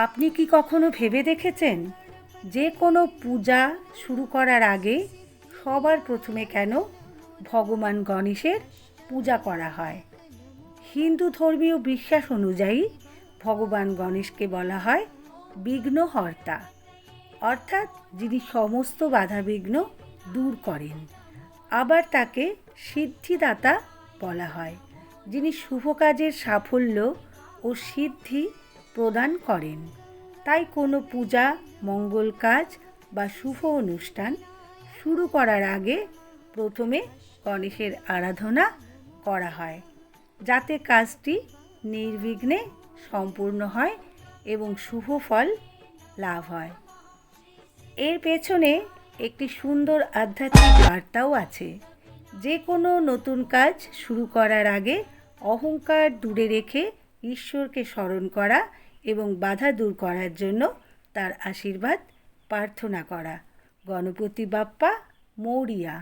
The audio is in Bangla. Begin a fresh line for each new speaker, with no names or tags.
আপনি কি কখনো ভেবে দেখেছেন যে কোনো পূজা শুরু করার আগে সবার প্রথমে কেন ভগবান গণেশের পূজা করা হয়? হিন্দু ধর্মীয় বিশ্বাস অনুযায়ী ভগবান গণেশকে বলা হয় বিঘ্নহর্তা, অর্থাৎ যিনি সমস্ত বাধাবিঘ্ন দূর করেন। আবার তাকে সিদ্ধিদাতা বলা হয়, যিনি শুভ কাজের সাফল্য ও সিদ্ধি প্রদান করেন। তাই কোনো পূজা, মঙ্গল কাজ বা শুভ অনুষ্ঠান শুরু করার আগে প্রথমে গণেশের আরাধনা করা হয়, যাতে কাজটি নির্বিঘ্নে সম্পূর্ণ হয় এবং শুভ ফল লাভ হয়। এর পেছনে একটি সুন্দর আধ্যাত্মিক বার্তাও আছে। যে কোনো নতুন কাজ শুরু করার আগে অহংকার দূরে রেখে ঈশ্বরকে স্মরণ করা এবং বাধা দূর করার জন্য তার আশীর্বাদ প্রার্থনা করা। গণপতি বাপ্পা মৌরিয়া।